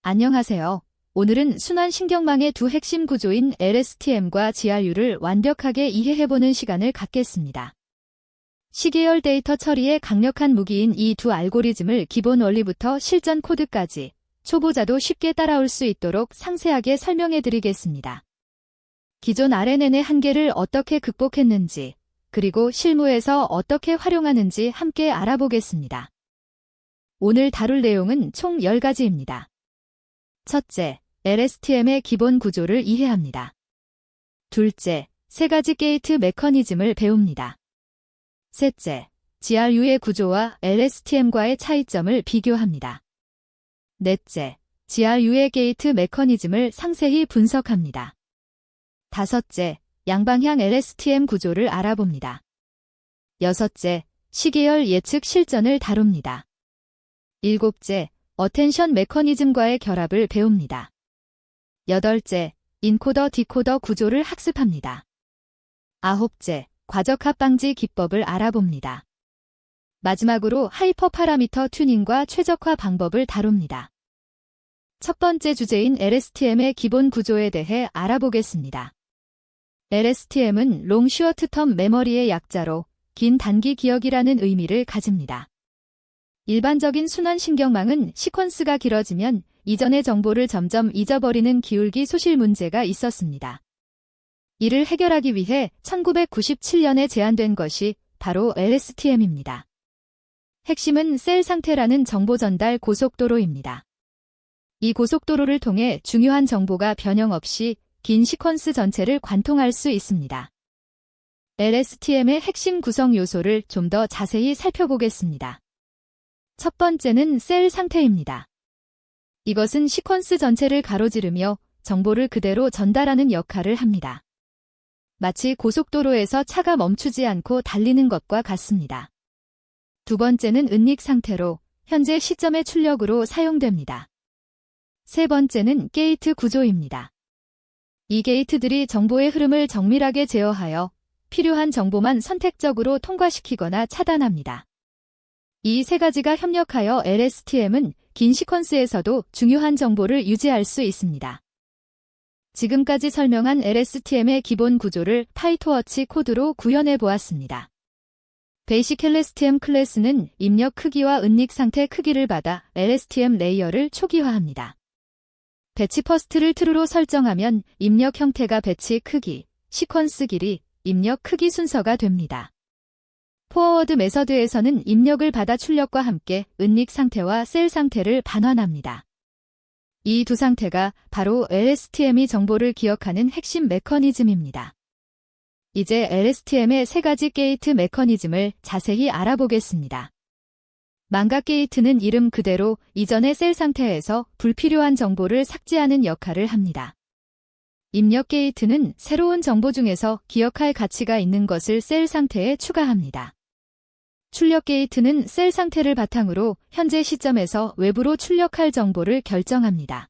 안녕하세요. 오늘은 순환신경망의 두 핵심 구조인 LSTM과 GRU를 완벽하게 이해해보는 시간을 갖겠습니다. 시계열 데이터 처리에 강력한 무기인 이 두 알고리즘을 기본 원리부터 실전 코드까지 초보자도 쉽게 따라올 수 있도록 상세하게 설명해드리겠습니다. 기존 RNN의 한계를 어떻게 극복했는지, 그리고 실무에서 어떻게 활용하는지 함께 알아보겠습니다. 오늘 다룰 내용은 총 10가지입니다. 첫째, LSTM의 기본 구조를 이해합니다. 둘째, 3가지 게이트 메커니즘을 배웁니다. 셋째, GRU의 구조와 LSTM과의 차이점을 비교합니다. 넷째, GRU의 게이트 메커니즘을 상세히 분석합니다. 다섯째, 양방향 LSTM 구조를 알아봅니다. 여섯째, 시계열 예측 실전을 다룹니다. 일곱째, 어텐션 메커니즘과의 결합을 배웁니다. 여덟째, 인코더 디코더 구조를 학습합니다. 아홉째, 과적합 방지 기법을 알아봅니다. 마지막으로 하이퍼 파라미터 튜닝과 최적화 방법을 다룹니다. 첫 번째 주제인 LSTM의 기본 구조에 대해 알아보겠습니다. LSTM은 롱 슈어트 텀 메모리의 약자로 긴 단기 기억이라는 의미를 가집니다. 일반적인 순환신경망은 시퀀스가 길어지면 이전의 정보를 점점 잊어버리는 기울기 소실 문제가 있었습니다. 이를 해결하기 위해 1997년에 제안된 것이 바로 LSTM입니다. 핵심은 셀 상태라는 정보 전달 고속도로입니다. 이 고속도로를 통해 중요한 정보가 변형 없이 긴 시퀀스 전체를 관통할 수 있습니다. LSTM의 핵심 구성 요소를 좀 더 자세히 살펴보겠습니다. 첫 번째는 셀 상태입니다. 이것은 시퀀스 전체를 가로지르며 정보를 그대로 전달하는 역할을 합니다. 마치 고속도로에서 차가 멈추지 않고 달리는 것과 같습니다. 두 번째는 은닉 상태로 현재 시점의 출력으로 사용됩니다. 세 번째는 게이트 구조입니다. 이 게이트들이 정보의 흐름을 정밀하게 제어하여 필요한 정보만 선택적으로 통과시키거나 차단합니다. 이 세 가지가 협력하여 LSTM은 긴 시퀀스에서도 중요한 정보를 유지할 수 있습니다. 지금까지 설명한 LSTM의 기본 구조를 파이토워치 코드로 구현해 보았습니다. 베이식 LSTM 클래스는 입력 크기와 은닉 상태 크기를 받아 LSTM 레이어를 초기화합니다. 배치 퍼스트를 true로 설정하면 입력 형태가 배치 크기, 시퀀스 길이, 입력 크기 순서가 됩니다. 포워드 메서드에서는 입력을 받아 출력과 함께 은닉 상태와 셀 상태를 반환합니다. 이 두 상태가 바로 LSTM이 정보를 기억하는 핵심 메커니즘입니다. 이제 LSTM의 3가지 게이트 메커니즘을 자세히 알아보겠습니다. 망각 게이트는 이름 그대로 이전의 셀 상태에서 불필요한 정보를 삭제하는 역할을 합니다. 입력 게이트는 새로운 정보 중에서 기억할 가치가 있는 것을 셀 상태에 추가합니다. 출력 게이트는 셀 상태를 바탕으로 현재 시점에서 외부로 출력할 정보를 결정합니다.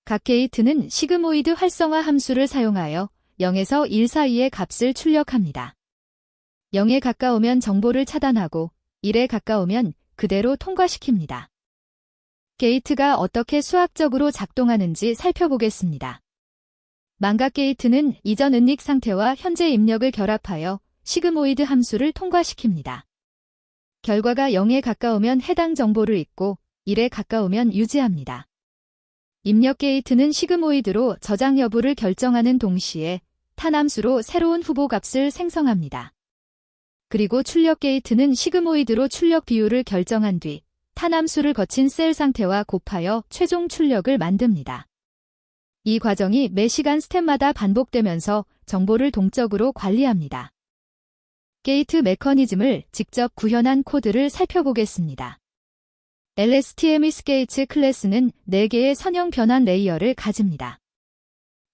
각 게이트는 시그모이드 활성화 함수를 사용하여 0에서 1 사이의 값을 출력합니다. 0에 가까우면 정보를 차단하고 1에 가까우면 그대로 통과시킵니다. 게이트가 어떻게 수학적으로 작동하는지 살펴보겠습니다. 망각 게이트는 이전 은닉 상태와 현재 입력을 결합하여 시그모이드 함수를 통과시킵니다. 결과가 0에 가까우면 해당 정보를 잊고 1에 가까우면 유지합니다. 입력 게이트는 시그모이드로 저장 여부를 결정하는 동시에 탄함수로 새로운 후보 값을 생성합니다. 그리고 출력 게이트는 시그모이드로 출력 비율을 결정한 뒤 탄함수를 거친 셀 상태와 곱하여 최종 출력을 만듭니다. 이 과정이 매 시간 스텝마다 반복되면서 정보를 동적으로 관리합니다. 게이트 메커니즘을 직접 구현한 코드를 살펴보겠습니다. LSTM ISGH 클래스는 4개의 선형 변환 레이어를 가집니다.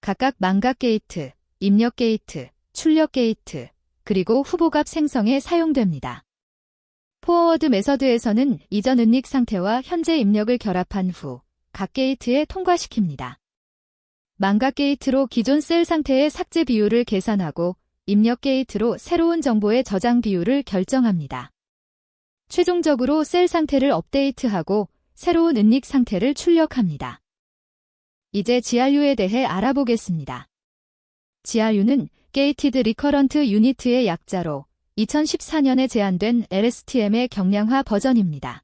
각각 망각 게이트, 입력 게이트, 출력 게이트, 그리고 후보값 생성에 사용됩니다. 포워드 메서드에서는 이전 은닉 상태와 현재 입력을 결합한 후 각 게이트에 통과시킵니다. 망각 게이트로 기존 셀 상태의 삭제 비율을 계산하고 입력 게이트로 새로운 정보의 저장 비율을 결정합니다. 최종적으로 셀 상태를 업데이트하고 새로운 은닉 상태를 출력합니다. 이제 GRU에 대해 알아보겠습니다. GRU는 Gated Recurrent Unit의 약자로 2014년에 제안된 LSTM의 경량화 버전입니다.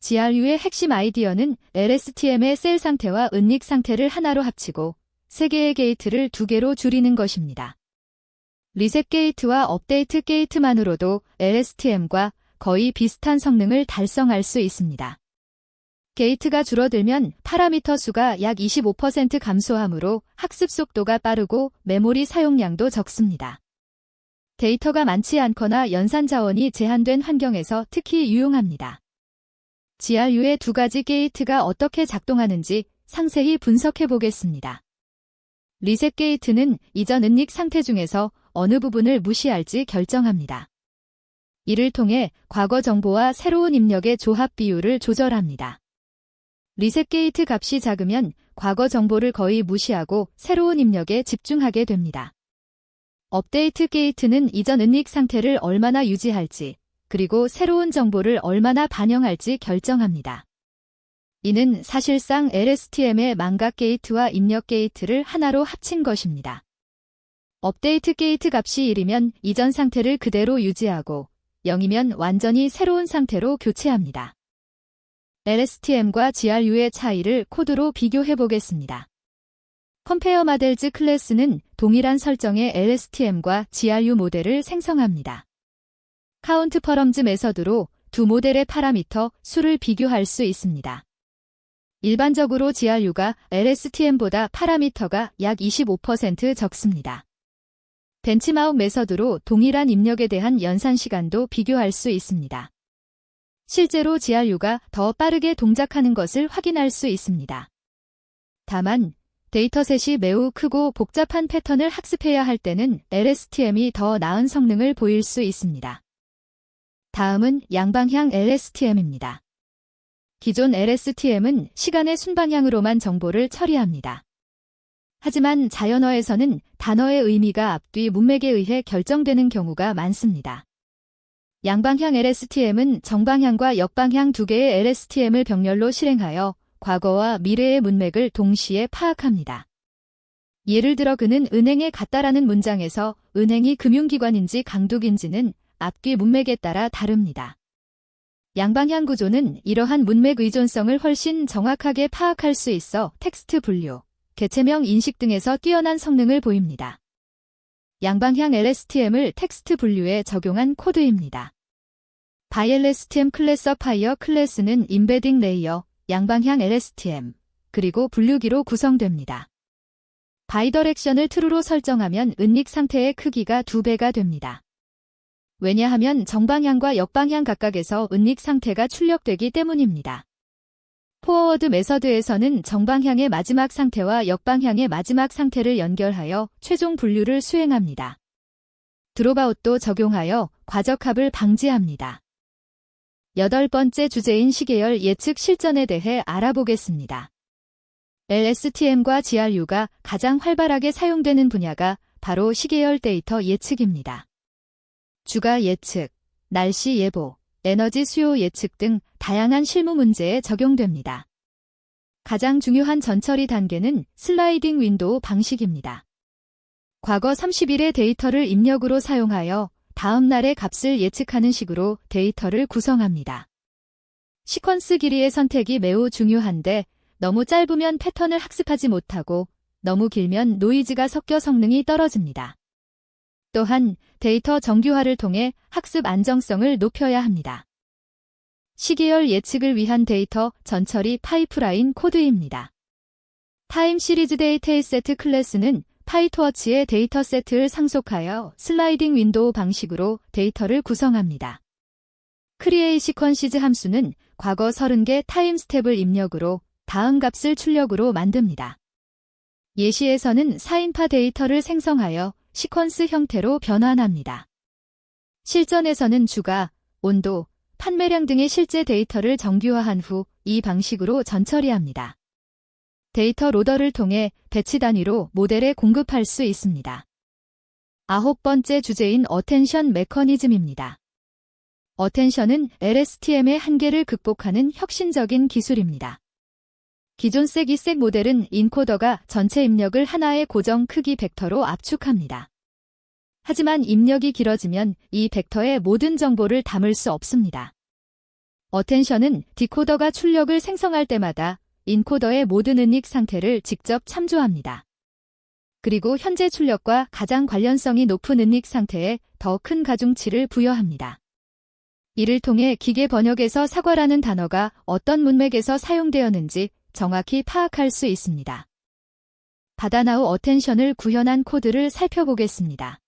GRU의 핵심 아이디어는 LSTM의 셀 상태와 은닉 상태를 하나로 합치고 3개의 게이트를 2개로 줄이는 것입니다. 리셋 게이트와 업데이트 게이트만으로도 LSTM과 거의 비슷한 성능을 달성할 수 있습니다. 게이트가 줄어들면 파라미터 수가 약 25% 감소하므로 학습 속도가 빠르고 메모리 사용량도 적습니다. 데이터가 많지 않거나 연산 자원이 제한된 환경에서 특히 유용합니다. GRU의 2가지 게이트가 어떻게 작동하는지 상세히 분석해 보겠습니다. 리셋 게이트는 이전 은닉 상태 중에서 어느 부분을 무시할지 결정합니다. 이를 통해 과거 정보와 새로운 입력의 조합 비율을 조절합니다. 리셋 게이트 값이 작으면 과거 정보를 거의 무시하고 새로운 입력에 집중하게 됩니다. 업데이트 게이트는 이전 은닉 상태를 얼마나 유지할지, 그리고 새로운 정보를 얼마나 반영할지 결정합니다. 이는 사실상 LSTM의 망각 게이트와 입력 게이트를 하나로 합친 것입니다. 업데이트 게이트 값이 1이면 이전 상태를 그대로 유지하고 0이면 완전히 새로운 상태로 교체합니다. LSTM과 GRU의 차이를 코드로 비교해 보겠습니다. 컴페어 마델즈 클래스는 동일한 설정의 LSTM과 GRU 모델을 생성합니다. 카운트 퍼럼즈 메서드로 두 모델의 파라미터 수를 비교할 수 있습니다. 일반적으로 GRU가 LSTM보다 파라미터가 약 25% 적습니다. 벤치마욱 메서드로 동일한 입력에 대한 연산 시간도 비교할 수 있습니다. 실제로 GRU가 더 빠르게 동작하는 것을 확인할 수 있습니다. 다만 데이터셋이 매우 크고 복잡한 패턴을 학습해야 할 때는 LSTM이 더 나은 성능을 보일 수 있습니다. 다음은 양방향 LSTM입니다. 기존 LSTM은 시간의 순방향으로만 정보를 처리합니다. 하지만 자연어에서는 단어의 의미가 앞뒤 문맥에 의해 결정되는 경우가 많습니다. 양방향 LSTM은 정방향과 역방향 2개의 LSTM을 병렬로 실행하여 과거와 미래의 문맥을 동시에 파악합니다. 예를 들어 그는 은행에 갔다라는 문장에서 은행이 금융기관인지 강독인지는 앞뒤 문맥에 따라 다릅니다. 양방향 구조는 이러한 문맥 의존성을 훨씬 정확하게 파악할 수 있어 텍스트 분류, 개체명 인식 등에서 뛰어난 성능을 보입니다. 양방향 LSTM을 텍스트 분류에 적용한 코드입니다. ByLSTM 클래스 파이어 클래스는 임베딩 레이어, 양방향 LSTM, 그리고 분류기로 구성됩니다. 바이더렉션을 true로 설정하면 은닉 상태의 크기가 2배가 됩니다. 왜냐하면 정방향과 역방향 각각에서 은닉 상태가 출력되기 때문입니다. 포워드 메서드에서는 정방향의 마지막 상태와 역방향의 마지막 상태를 연결하여 최종 분류를 수행합니다. 드롭아웃도 적용하여 과적합을 방지합니다. 8번째 주제인 시계열 예측 실전에 대해 알아보겠습니다. LSTM과 GRU가 가장 활발하게 사용되는 분야가 바로 시계열 데이터 예측입니다. 주가 예측, 날씨 예보, 에너지 수요 예측 등 다양한 실무 문제에 적용됩니다. 가장 중요한 전처리 단계는 슬라이딩 윈도우 방식입니다. 과거 30일의 데이터를 입력으로 사용하여 다음 날의 값을 예측하는 식으로 데이터를 구성합니다. 시퀀스 길이의 선택이 매우 중요한데 너무 짧으면 패턴을 학습하지 못하고 너무 길면 노이즈가 섞여 성능이 떨어집니다. 또한 데이터 정규화를 통해 학습 안정성을 높여야 합니다. 시계열 예측을 위한 데이터 전처리 파이프라인 코드입니다. 타임 시리즈 데이터셋 클래스는 파이토워치의 데이터셋을 상속하여 슬라이딩 윈도우 방식으로 데이터를 구성합니다. 크리에이 시퀀시즈 함수는 과거 30개 타임 스텝을 입력으로 다음 값을 출력으로 만듭니다. 예시에서는 4인파 데이터를 생성하여 시퀀스 형태로 변환합니다. 실전에서는 주가, 온도, 판매량 등의 실제 데이터를 정규화한 후 이 방식으로 전처리합니다. 데이터 로더를 통해 배치 단위로 모델에 공급할 수 있습니다. 9번째 주제인 어텐션 메커니즘입니다. 어텐션은 LSTM의 한계를 극복하는 혁신적인 기술입니다. 기존 세기색 모델은 인코더가 전체 입력을 하나의 고정 크기 벡터로 압축합니다. 하지만 입력이 길어지면 이 벡터의 모든 정보를 담을 수 없습니다. 어텐션은 디코더가 출력을 생성할 때마다 인코더의 모든 은닉 상태를 직접 참조합니다. 그리고 현재 출력과 가장 관련성이 높은 은닉 상태에 더 큰 가중치를 부여합니다. 이를 통해 기계 번역에서 사과라는 단어가 어떤 문맥에서 사용되었는지 정확히 파악할 수 있습니다. 바다나우 어텐션을 구현한 코드를 살펴보겠습니다.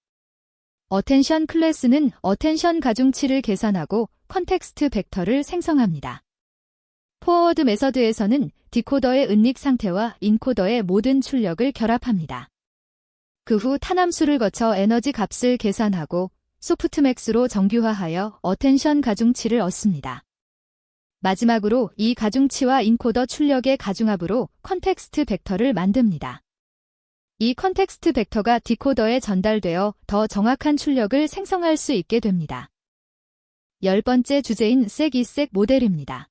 어텐션 클래스는 어텐션 가중치를 계산하고 컨텍스트 벡터를 생성합니다. 포워드 메서드에서는 디코더의 은닉 상태와 인코더의 모든 출력을 결합합니다. 그 후 탄함수를 거쳐 에너지 값을 계산하고 소프트맥스로 정규화하여 어텐션 가중치를 얻습니다. 마지막으로 이 가중치와 인코더 출력의 가중합으로 컨텍스트 벡터를 만듭니다. 이 컨텍스트 벡터가 디코더에 전달되어 더 정확한 출력을 생성할 수 있게 됩니다. 10번째 주제인 세기색 모델입니다.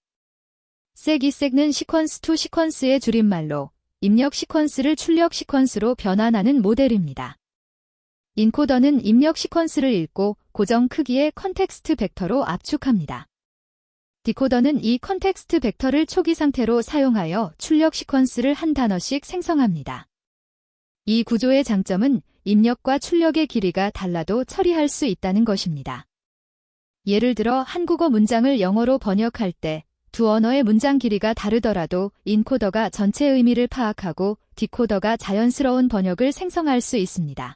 세기색은 시퀀스 투 시퀀스의 줄임말로 입력 시퀀스를 출력 시퀀스로 변환하는 모델입니다. 인코더는 입력 시퀀스를 읽고 고정 크기의 컨텍스트 벡터로 압축합니다. 디코더는 이 컨텍스트 벡터를 초기 상태로 사용하여 출력 시퀀스를 한 단어씩 생성합니다. 이 구조의 장점은 입력과 출력의 길이가 달라도 처리할 수 있다는 것입니다. 예를 들어 한국어 문장을 영어로 번역할 때 두 언어의 문장 길이가 다르더라도 인코더가 전체 의미를 파악하고 디코더가 자연스러운 번역을 생성할 수 있습니다.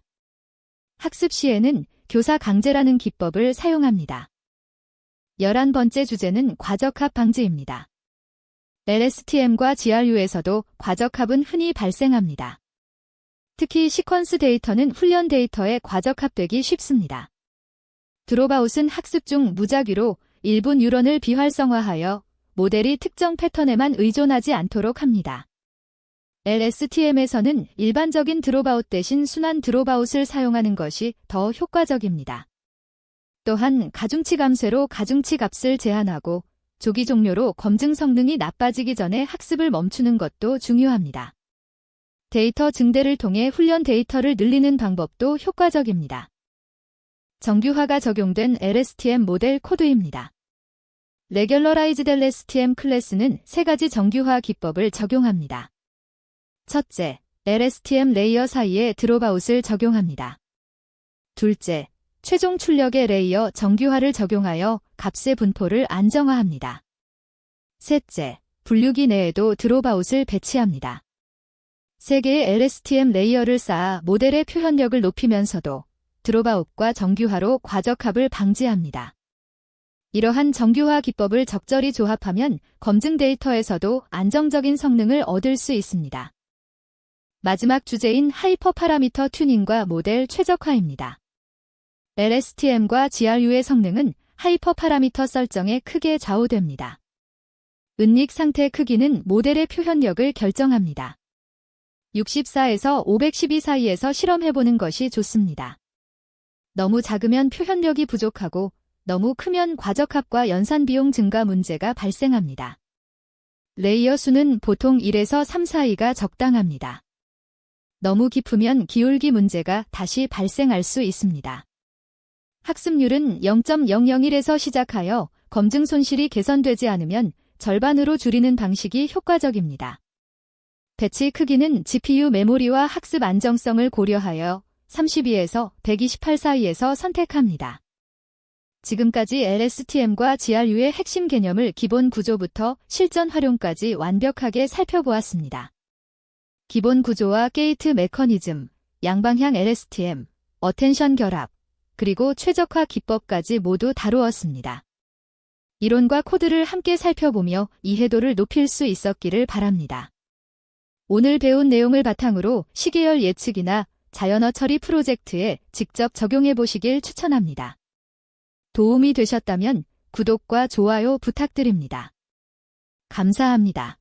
학습 시에는 교사 강제라는 기법을 사용합니다. 11번째 주제는 과적합 방지입니다. LSTM과 GRU에서도 과적합은 흔히 발생합니다. 특히 시퀀스 데이터는 훈련 데이터에 과적합되기 쉽습니다. 드롭아웃은 학습 중 무작위로 일부 뉴런을 비활성화하여 모델이 특정 패턴에만 의존하지 않도록 합니다. LSTM에서는 일반적인 드롭아웃 대신 순환 드롭아웃을 사용하는 것이 더 효과적입니다. 또한 가중치 감쇄로 가중치 값을 제한하고 조기 종료로 검증 성능이 나빠지기 전에 학습을 멈추는 것도 중요합니다. 데이터 증대를 통해 훈련 데이터를 늘리는 방법도 효과적입니다. 정규화가 적용된 LSTM 모델 코드입니다. 레귤러라이즈드 LSTM 클래스는 세 가지 정규화 기법을 적용합니다. 첫째, LSTM 레이어 사이에 드롭아웃을 적용합니다. 둘째, 최종 출력의 레이어 정규화를 적용하여 값의 분포를 안정화합니다. 셋째, 분류기 내에도 드롭아웃을 배치합니다. 세 개의 LSTM 레이어를 쌓아 모델의 표현력을 높이면서도 드롭아웃과 정규화로 과적합을 방지합니다. 이러한 정규화 기법을 적절히 조합하면 검증 데이터에서도 안정적인 성능을 얻을 수 있습니다. 마지막 주제인 하이퍼 파라미터 튜닝과 모델 최적화입니다. LSTM과 GRU의 성능은 하이퍼 파라미터 설정에 크게 좌우됩니다. 은닉 상태 크기는 모델의 표현력을 결정합니다. 64에서 512 사이에서 실험해보는 것이 좋습니다. 너무 작으면 표현력이 부족하고 너무 크면 과적합과 연산 비용 증가 문제가 발생합니다. 레이어 수는 보통 1에서 3 사이가 적당합니다. 너무 깊으면 기울기 문제가 다시 발생할 수 있습니다. 학습률은 0.001에서 시작하여 검증 손실이 개선되지 않으면 절반으로 줄이는 방식이 효과적입니다. 배치 크기는 GPU 메모리와 학습 안정성을 고려하여 32에서 128 사이에서 선택합니다. 지금까지 LSTM과 GRU의 핵심 개념을 기본 구조부터 실전 활용까지 완벽하게 살펴보았습니다. 기본 구조와 게이트 메커니즘, 양방향 LSTM, 어텐션 결합, 그리고 최적화 기법까지 모두 다루었습니다. 이론과 코드를 함께 살펴보며 이해도를 높일 수 있었기를 바랍니다. 오늘 배운 내용을 바탕으로 시계열 예측이나 자연어 처리 프로젝트에 직접 적용해 보시길 추천합니다. 도움이 되셨다면 구독과 좋아요 부탁드립니다. 감사합니다.